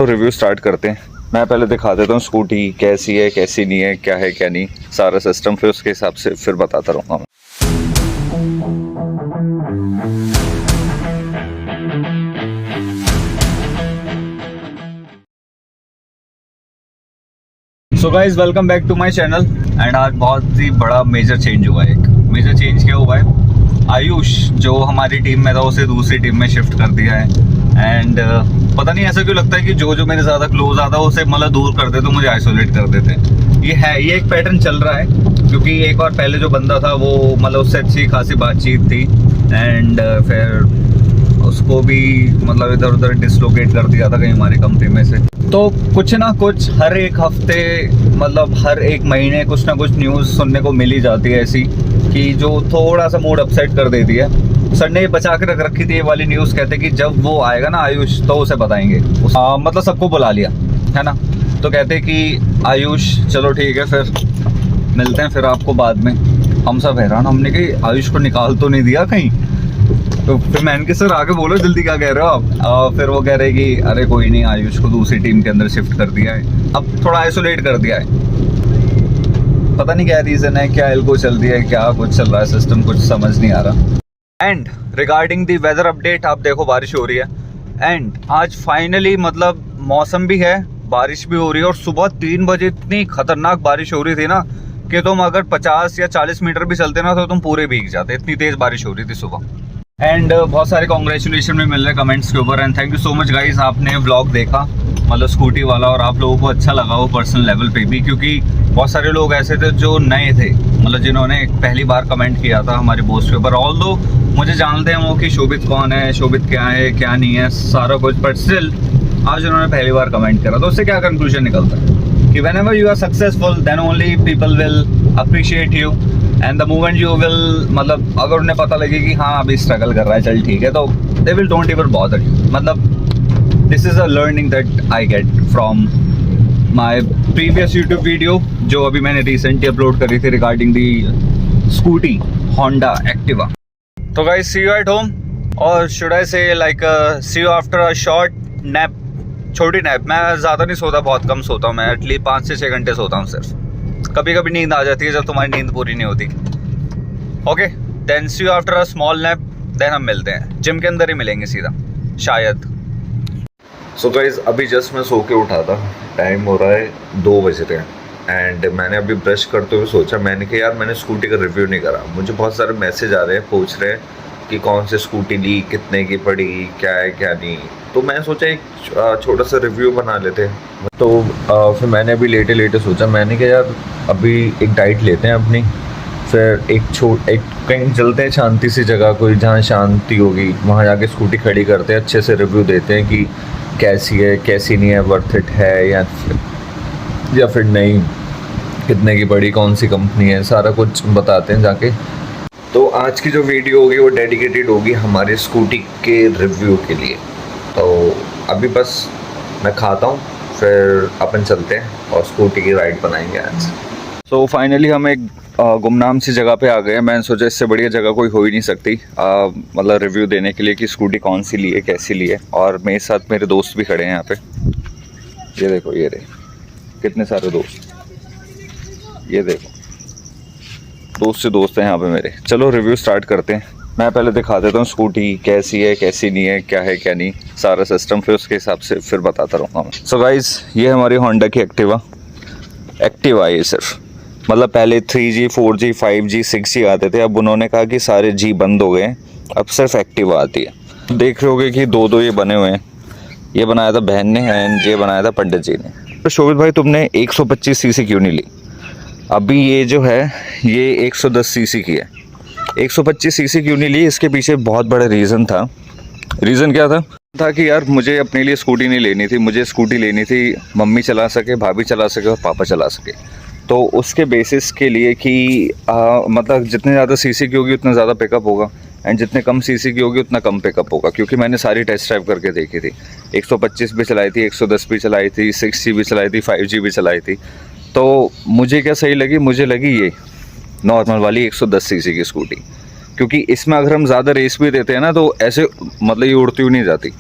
तो review start करते हैं। मैं पहले दिखा देता हूँ स्कूटी कैसी है कैसी नहीं है, क्या है क्या नहीं, सारा सिस्टम, फिर उसके हिसाब से फिर बताता रहूँगा मैं। So guys welcome back to my channel. And आज बहुत ही बड़ा मेजर चेंज हुआ है। एक मेजर चेंज क्या हुआ है, आयुष जो हमारी टीम में था उसे दूसरी टीम में शिफ्ट कर दिया है। एंड पता नहीं ऐसा क्यों लगता है कि जो मेरे ज़्यादा क्लोज आता है उसे मतलब दूर कर देते, तो मुझे आइसोलेट कर देते। ये एक पैटर्न चल रहा है, क्योंकि एक बार पहले जो बंदा था वो मतलब उससे अच्छी खासी बातचीत थी। एंड फिर उसको भी मतलब इधर उधर डिसलोकेट कर दिया था कहीं हमारी कंपनी में से। तो कुछ ना कुछ हर एक हफ्ते मतलब हर एक महीने कुछ ना कुछ न्यूज़ सुनने को मिल ही जाती है ऐसी कि जो थोड़ा सा मूड अपसेट कर देती है। सर ने बचा के रख रखी थी ये वाली न्यूज़, कहते कि जब वो आएगा ना आयुष तो उसे बताएंगे। मतलब सबको बुला लिया है ना, तो कहते कि आयुष चलो ठीक है फिर मिलते हैं फिर आपको बाद में। हम सब हैरान, हमने कि आयुष को निकाल तो नहीं दिया कहीं। तो फिर मैंने कि सर आगे बोलो जल्दी, क्या कह रहे हो आप। फिर वो कह रहे कि अरे कोई नहीं, आयुष को दूसरी टीम के अंदर शिफ्ट कर दिया है, अब थोड़ा आइसोलेट कर दिया है। पता नहीं क्या रीज़न है, क्या एल्गो चल रही है, क्या कुछ चल रहा है सिस्टम, कुछ समझ नहीं आ रहा। And regarding the weather update, आप देखो बारिश हो रही है। एंड आज फाइनली मतलब मौसम भी है, बारिश भी हो रही है। और सुबह 3 बजे इतनी खतरनाक बारिश हो रही थी ना कि तुम अगर 50 या 40 मीटर भी चलते ना तो तुम पूरे भीग जाते, इतनी तेज़ बारिश हो रही थी सुबह। एंड बहुत सारे कॉन्ग्रेचुलेशन भी मिल रहे कमेंट्स के ऊपर। And thank you so much guys, आपने व्लॉग देखा मतलब स्कूटी वाला, और आप लोगों को अच्छा लगा वो पर्सनल लेवल पे भी, क्योंकि बहुत सारे लोग ऐसे थे जो नए थे, मतलब जिन्होंने पहली बार कमेंट किया था हमारे पोस्ट के ऊपर। ऑल दो मुझे जानते हैं वो कि शोभित कौन है, शोभित क्या है क्या नहीं है सारा कुछ, बट स्टिल आज उन्होंने पहली बार कमेंट करा। तो उससे क्या कंक्लूजन निकलता है कि whenever you are successful then only people will appreciate you, and the moment you will मतलब अगर उन्हें पता लगे कि हाँ अभी स्ट्रगल कर रहा है चल ठीक है, तो they will don't even bother you। मतलब this is a learning that I get from my previous YouTube video जो अभी मैंने recently अपलोड करी थी regarding the scooty Honda Activa। तो guys see you at home, or should I say like see you after a short nap, छोटी nap. मैं ज़्यादा नहीं सोता, बहुत कम सोता हूँ मैं, एटलीस्ट 5 से 6 घंटे सोता हूँ सिर्फ। कभी कभी नींद आ जाती है जब तुम्हारी नींद पूरी नहीं होती। Okay then see you after a small nap, then हम मिलते हैं जिम के अंदर ही मिलेंगे सीधा शायद। सो गाइस अभी जस्ट मैं सो के उठा था, टाइम हो रहा है 2 बज रहे हैं। एंड मैंने अभी ब्रश करते हुए सोचा, मैंने कहा यार मैंने स्कूटी का रिव्यू नहीं करा। मुझे बहुत सारे मैसेज आ रहे हैं, पूछ रहे हैं कि कौन सी स्कूटी ली, कितने की पड़ी, क्या है क्या नहीं। तो मैं सोचा एक छोटा सा रिव्यू बना लेते हैं। तो फिर मैंने अभी लेटे सोचा, मैंने कहा यार अभी एक डाइट लेते हैं अपनी, फिर एक कहीं चलते हैं शांति सी जगह, कोई जहाँ शांति होगी वहाँ जाके स्कूटी खड़ी करते हैं, अच्छे से रिव्यू देते हैं कि कैसी है कैसी नहीं है, वर्थ इट है या फिर नहीं, कितने की पड़ी, कौन सी कंपनी है, सारा कुछ बताते हैं जाके। तो आज की जो वीडियो होगी वो डेडिकेटेड होगी हमारे स्कूटी के रिव्यू के लिए। तो अभी बस मैं खाता हूँ, फिर अपन चलते हैं और स्कूटी की राइड बनाएंगे आज। सो फाइनली हम एक गुमनाम सी जगह पे आ गए हैं। मैंने सोचा इससे बढ़िया जगह कोई हो ही नहीं सकती मतलब रिव्यू देने के लिए कि स्कूटी कौन सी ली है कैसी ली है। और मेरे साथ मेरे दोस्त भी खड़े हैं यहाँ पे, ये देखो, ये रहे कितने सारे दोस्त, ये देखो दोस्त से दोस्त हैं यहाँ पे मेरे। चलो रिव्यू स्टार्ट करते हैं। मैं पहले दिखा देता हूँ स्कूटी कैसी है कैसी नहीं है, क्या है क्या नहीं, सारा सिस्टम, फिर उसके हिसाब से फिर बताता रहूँगा मैं। सो गाइस ये हमारी होंडा की एक्टिवा ये सिर्फ मतलब पहले 3G 4G 5G 6G आते थे, अब उन्होंने कहा कि सारे G बंद हो गए हैं, अब सिर्फ एक्टिवा आती है। देख रहे होगे कि दो ये बने हुए हैं, ये बनाया था बहन ने एंड ये बनाया था पंडित जी ने। तो शोभित भाई तुमने 125 cc क्यों नहीं ली? अभी ये जो है ये 110 cc की है, 125 cc क्यों नहीं ली? इसके पीछे बहुत बड़ा रीज़न था। रीज़न क्या था कि यार मुझे अपने लिए स्कूटी नहीं लेनी थी, मुझे स्कूटी लेनी थी मम्मी चला सके, भाभी चला सके और पापा चला सके। तो उसके बेसिस के लिए कि मतलब जितने ज़्यादा सीसी की होगी उतना ज़्यादा पिकअप होगा, एंड जितने कम सीसी की होगी उतना कम पिकअप होगा। क्योंकि मैंने सारी टेस्ट ड्राइव करके देखी थी, 125 भी चलाई थी, 110 भी चलाई थी, 6G भी चलाई थी, 5G भी चलाई थी। तो मुझे क्या सही लगी? मुझे लगी ये नॉर्मल वाली 110 सीसी की स्कूटी, क्योंकि इसमें अगर हम ज़्यादा रेस भी देते हैं ना तो ऐसे मतलब ये उड़ती हुई नहीं जाती,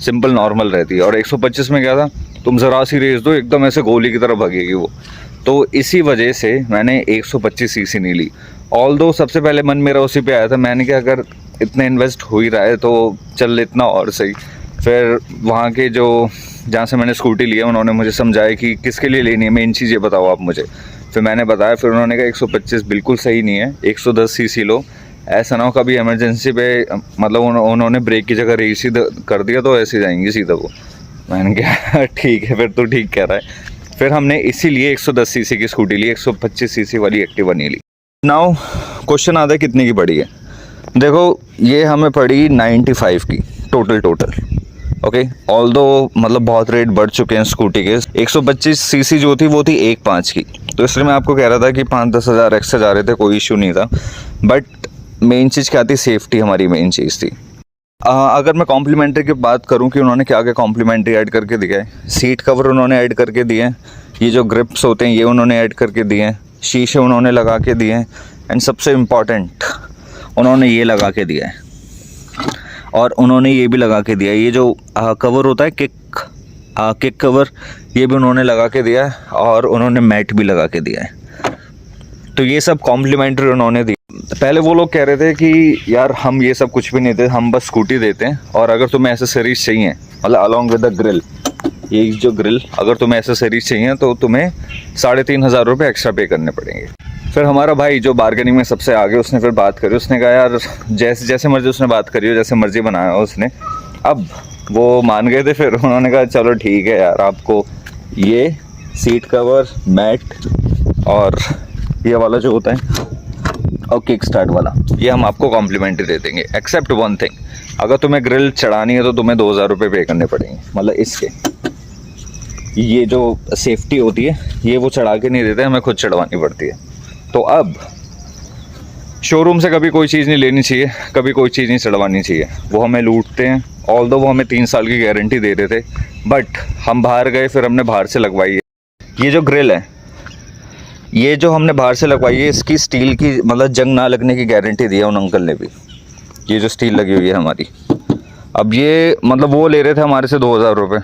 सिंपल नॉर्मल रहती है। और 125 में क्या था, तुम ज़रा सी रेस दो एकदम ऐसे गोली की तरह भागेगी वो। तो इसी वजह से मैंने 125 सीसी नहीं ली। ऑल्दो सबसे पहले मन मेरा उसी पे आया था, मैंने कहा अगर इतना इन्वेस्ट हो ही रहा है तो चल इतना और सही। फिर वहाँ के जो जहाँ से मैंने स्कूटी लिया उन्होंने मुझे समझाया कि किसके लिए लेनी है, मेन चीज़ ये बताओ आप मुझे। फिर मैंने बताया, फिर उन्होंने कहा 125 बिल्कुल सही नहीं है, 110 सीसी लो। ऐसा ना हो कभी इमरजेंसी पे मतलब उन्होंने ब्रेक की जगह रेस ही कर दिया तो ऐसे जाएंगी सीधा वो। मैंने कहा ठीक है, फिर तो ठीक कह रहा है। फिर हमने इसीलिए 110 सीसी की स्कूटी ली, 125 सीसी वाली एक्टिवा नहीं ली। नाउ क्वेश्चन आता है कितने की पड़ी है। देखो ये हमें पड़ी 95 की टोटल। ओके, ऑल्दो मतलब बहुत रेट बढ़ चुके हैं स्कूटी के। 125 सीसी जो थी वो थी 1.5 की, तो इसलिए मैं आपको कह रहा था कि 5-10 हज़ार एक्स्ट्रा जा रहे थे, कोई इशू नहीं था। बट मेन चीज़ क्या थी, सेफ्टी हमारी मेन चीज़ थी। अगर मैं कॉम्प्लीमेंट्री की बात करूं कि उन्होंने क्या क्या कॉम्प्लीमेंट्री ऐड करके दिया है, सीट कवर उन्होंने ऐड करके दिए हैं, ये जो ग्रिप्स होते हैं ये उन्होंने ऐड करके दिए हैं, शीशे उन्होंने लगा के दिए हैं, एंड सबसे इम्पॉर्टेंट उन्होंने ये लगा के दिया है। और उन्होंने ये भी लगा के दिया है, ये जो कवर होता है किक कवर, ये भी उन्होंने लगा के दिया है, और उन्होंने मैट भी लगा के दिया है। तो ये सब कॉम्प्लीमेंट्री उन्होंने दी। पहले वो लोग कह रहे थे कि यार हम ये सब कुछ भी नहीं देते, हम बस स्कूटी देते हैं, और अगर तुम्हें एसेसरीज चाहिए मतलब अलॉन्ग विद द ग्रिल, ये जो ग्रिल, अगर तुम्हें एसेसरीज चाहिए तो तुम्हें 3,500 रुपये एक्स्ट्रा पे करने पड़ेंगे। फिर हमारा भाई जो बार्गेनिंग में सबसे आगे, उसने फिर बात करी, उसने कहा यार जैसे मर्जी उसने बात करी हो, जैसे मर्जी बनाया हो उसने। अब वो मान गए थे, फिर उन्होंने कहा चलो ठीक है यार, आपको ये सीट कवर, मैट और ये वाला जो होता है और किक स्टार्ट वाला, ये हम आपको कॉम्प्लीमेंट्री दे देंगे। एक्सेप्ट वन थिंग, अगर तुम्हें ग्रिल चढ़ानी है तो तुम्हें 2,000 रुपये पे करने पड़ेंगे। मतलब इसके ये जो सेफ्टी होती है ये वो चढ़ा के नहीं देते, हमें खुद चढ़वानी पड़ती है। तो अब शोरूम से कभी कोई चीज़ नहीं लेनी चाहिए, कभी कोई चीज़ नहीं चढ़वानी चाहिए, वो हमें लूटते हैं। ऑल्दो वो हमें 3 साल की गारंटी दे रहे थे, बट हम बाहर गए, फिर हमने बाहर से लगवाई है। ये जो ग्रिल है, ये जो हमने बाहर से लगवाई है, इसकी स्टील की मतलब जंग ना लगने की गारंटी दी है उन अंकल ने भी। ये जो स्टील लगी हुई है हमारी, अब ये मतलब वो ले रहे थे हमारे से 2,000 रुपये,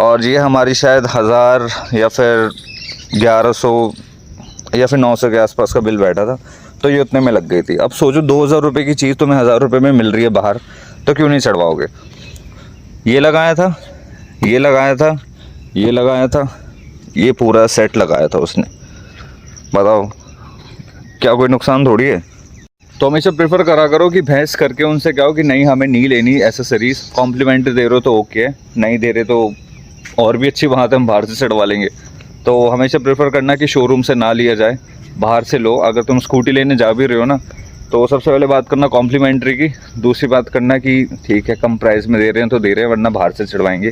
और ये हमारी शायद 1,000 या फिर 1,100 या फिर 900 के आसपास का बिल बैठा था, तो ये उतने में लग गई थी। अब सोचो 2,000 रुपये की चीज़ तुम्हें 1,000 रुपये में मिल रही है बाहर, तो क्यों नहीं चढ़वाओगे। ये लगाया था, ये लगाया था, ये लगाया था, ये पूरा सेट लगाया था उसने। बताओ क्या कोई नुकसान थोड़ी है। तो हमेशा प्रेफर करा करो कि भैंस करके उनसे क्या हो कि नहीं हमें नहीं लेनी एसेसरीज, कॉम्प्लीमेंट्री दे रहे हो तो ओके है, नहीं दे रहे तो और भी अच्छी बात है, हम बाहर से चढ़वा लेंगे। तो हमेशा प्रेफर करना कि शोरूम से ना लिया जाए, बाहर से लो। अगर तुम स्कूटी लेने जा भी रहे हो ना, तो सबसे पहले बात करना कॉम्प्लीमेंट्री की, दूसरी बात करना कि ठीक है कम प्राइस में दे रहे हैं तो दे रहे हैं, वरना बाहर से चढ़वाएंगे।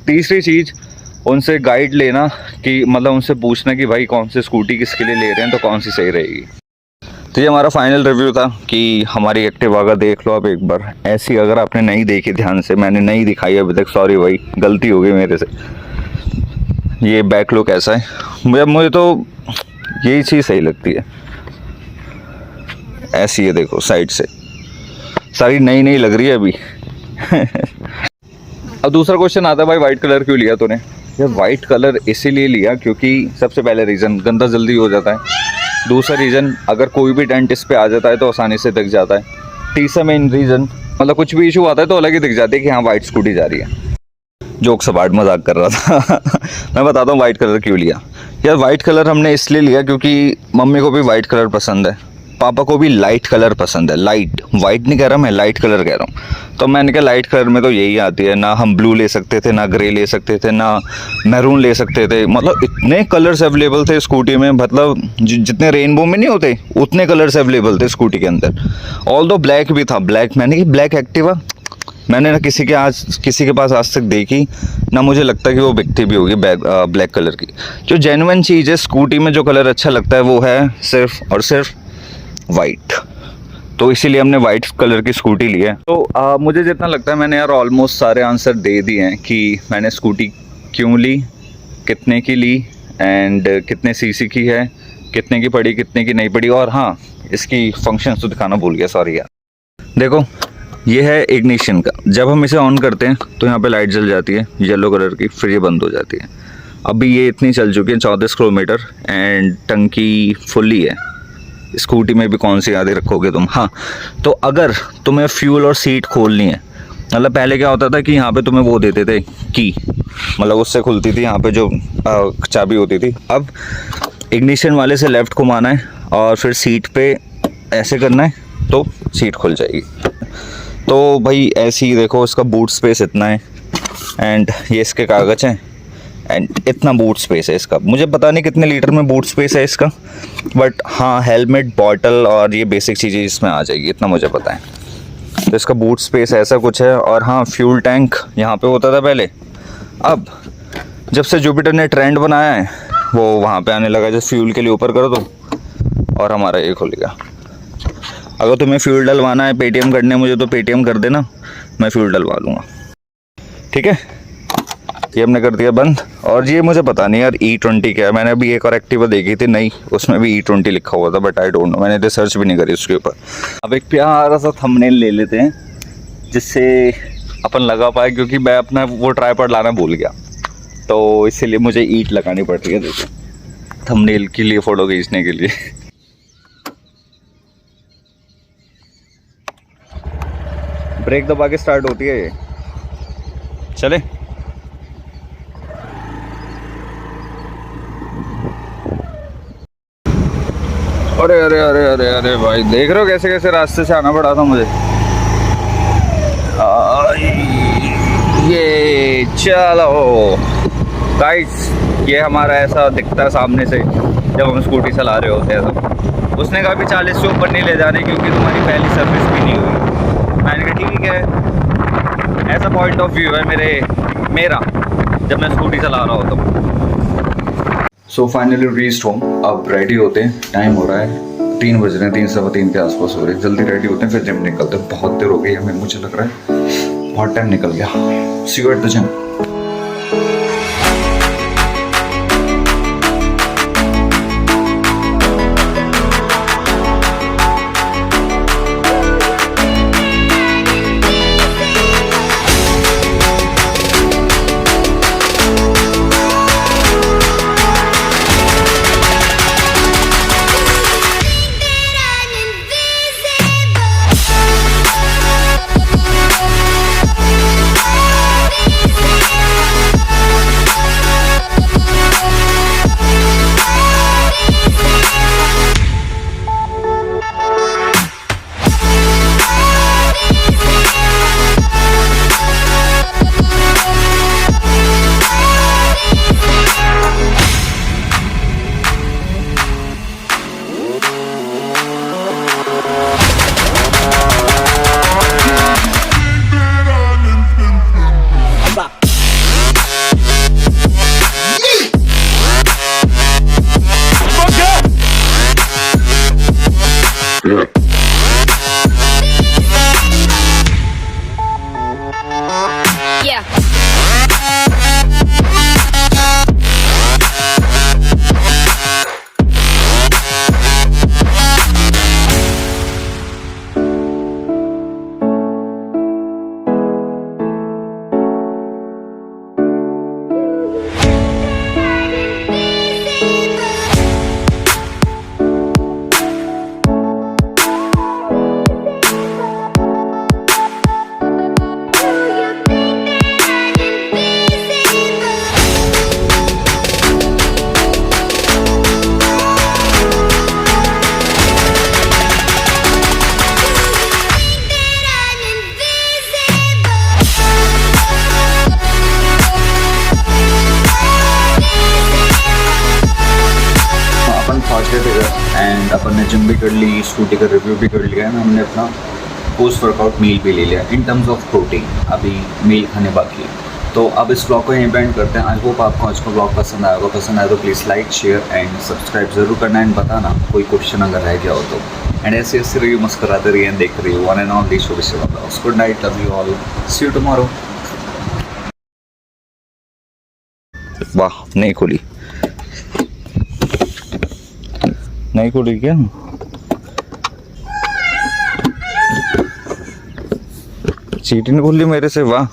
तीसरी चीज़, उनसे गाइड लेना कि मतलब उनसे पूछना कि भाई कौन सी स्कूटी किसके लिए ले रहे हैं तो कौन सी सही रहेगी। तो ये हमारा फाइनल रिव्यू था कि हमारी एक्टिवा का देख लो आप एक बार ऐसी, अगर आपने नहीं देखी ध्यान से, मैंने नहीं दिखाई अभी तक, सॉरी भाई गलती हो गई मेरे से। ये बैक लुक ऐसा है, मुझे तो यही चीज़ सही लगती है, ऐसी है देखो साइड से, सारी नई नई लग रही है अभी। अब दूसरा क्वेश्चन आता है भाई वाइट कलर क्यों लिया तूने। यार वाइट कलर इसीलिए लिया क्योंकि सबसे पहले रीज़न गंदा जल्दी हो जाता है, दूसरा रीज़न अगर कोई भी डेंट इस पे आ जाता है तो आसानी से दिख जाता है, तीसरा मेन रीज़न मतलब कुछ भी इशू आता है तो अलग ही दिख जाती है कि हाँ वाइट स्कूटी जा रही है। जोक सपाट मजाक कर रहा था। मैं बताता हूँ वाइट कलर क्यों लिया। यार वाइट कलर हमने इसलिए लिया क्योंकि मम्मी को भी वाइट कलर पसंद है, पापा को भी लाइट कलर पसंद है, लाइट वाइट नहीं कह रहा मैं, लाइट कलर कह रहा हूँ। तो मैंने कहा लाइट कलर में तो यही आती है, ना हम ब्लू ले सकते थे, ना ग्रे ले सकते थे, ना मैरून ले सकते थे, मतलब इतने कलर्स अवेलेबल थे स्कूटी में, मतलब जितने रेनबो में नहीं होते उतने कलर्स अवेलेबल थे स्कूटी के अंदर। ऑल्दो ब्लैक भी था, ब्लैक मैंने कि ब्लैक एक्टिवा मैंने ना किसी के पास आज तक देखी, ना मुझे लगता कि वो बिकती भी होगी ब्लैक कलर की। जो जेन्युइन चीज़ है स्कूटी में, जो कलर अच्छा लगता है वो है सिर्फ और सिर्फ वाइट, तो इसीलिए हमने वाइट कलर की स्कूटी ली है। तो मुझे जितना लगता है मैंने यार ऑलमोस्ट सारे आंसर दे दिए हैं कि मैंने स्कूटी क्यों ली, कितने की ली, एंड कितने सीसी की है, कितने की पड़ी, कितने की नहीं पड़ी, और हाँ इसकी फंक्शंस तो दिखाना भूल गया, सॉरी यार। देखो ये है इग्निशन का। जब हम इसे ऑन करते हैं तो यहाँ पे लाइट जल जाती है येलो कलर की, फिर ये बंद हो जाती है। अभी ये इतनी चल चुकी है 14 किलोमीटर एंड टंकी फुल्ली है। स्कूटी में भी कौन सी यादें रखोगे तुम। हाँ, तो अगर तुम्हें फ्यूल और सीट खोलनी है, मतलब पहले क्या होता था कि यहाँ पे तुम्हें वो देते थे की, मतलब उससे खुलती थी यहाँ पे जो चाबी होती थी। अब इग्निशन वाले से लेफ़्ट घुमाना है और फिर सीट पे ऐसे करना है तो सीट खुल जाएगी। तो भाई ऐसे ही देखो, इसका बूट स्पेस इतना है एंड ये इसके कागज़ हैं एंड इतना बूट स्पेस है इसका। मुझे पता नहीं कितने लीटर में बूट स्पेस है इसका, बट हाँ हेलमेट, बॉटल और ये बेसिक चीज़ें इसमें आ जाएगी, इतना मुझे पता है। तो इसका बूट स्पेस ऐसा कुछ है। और हाँ, फ्यूल टैंक यहाँ पे होता था पहले, अब जब से जुपिटर ने ट्रेंड बनाया है वो वहाँ पे आने लगा। जैसे फ्यूल के लिए ऊपर करो तो और हमारा ये खुल गया। अगर तुम्हें फ्यूल डलवाना है, पेटीएम करने मुझे, तो पेटीएम कर देना, मैं फ्यूल डलवा दूँगा, ठीक है। ये हमने कर दिया बंद। और ये मुझे पता नहीं यार E20 क्या है। मैंने अभी एक और एक्टिवा देखी थी नई, उसमें भी E20 लिखा हुआ था, बट आई डोंट नो, मैंने रिसर्च भी नहीं करी उसके ऊपर। अब एक प्यारा सा थंबनेल ले लेते हैं जिससे अपन लगा पाए, क्योंकि मैं अपना वो ट्राइपॉड लाना भूल गया, तो इसीलिए मुझे ईंट लगानी पड़ रही है देखो थंबनेल के लिए, फ़ोटो खींचने के लिए। ब्रेक दबा के स्टार्ट होती है ये, चले। अरे अरे अरे अरे अरे भाई, देख रहे हो कैसे कैसे रास्ते से आना पड़ा था मुझे। ये चलो गाइस, ये हमारा ऐसा दिखता है सामने से जब हम स्कूटी चला रहे होते हैं। तो उसने कहा भी 40 से ऊपर नहीं ले जाने क्योंकि तुम्हारी पहली सर्विस भी नहीं हुई। मैंने कहा ठीक है, ऐसा पॉइंट ऑफ व्यू है मेरा जब मैं स्कूटी चला रहा होता हूँ। So finally reached home. अब रेडी होते हैं, टाइम हो रहा है 3 बज रहे हैं, 3 सवा 3 के आसपास हो रहे हैं। जल्दी रेडी होते हैं फिर जिम निकलते हैं। बहुत देर हो गई हमें, मुझे लग रहा है बहुत टाइम निकल गया। See you at the gym. And अपन ने जिम भी कर ली, स्कूटी का रिव्यू भी कर लिया है। हमने अपना पोस्ट वर्कआउट मील भी ले लिया इन टर्म्स ऑफ प्रोटीन। अभी मील खाने बाकी है। तो अब इस ब्लॉग को यहीं बैंड करते हैं। आई होप आपको आज का ब्लॉग पसंद आएगा। पसंद आए तो please like, share and subscribe ज़रूर करना एंड बताना कोई क्वेश्चन अगर रह गया हो तो। एंड ऐसे ऐसे रहिए, मुस्कुराते रहिए, देख रही one and all the show wish you all good night, love you all, see you tomorrow. वाह, नहीं खुली क्या? सीट ही नहीं खोल ली मेरे से, वाह।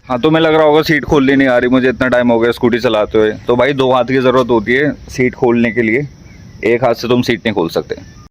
हाँ तो मैं लग रहा होगा सीट खोलनी नहीं आ रही मुझे, इतना टाइम हो गया स्कूटी चलाते हुए। तो भाई 2 हाथ की ज़रूरत होती है सीट खोलने के लिए, एक हाथ से तुम सीट नहीं खोल सकते।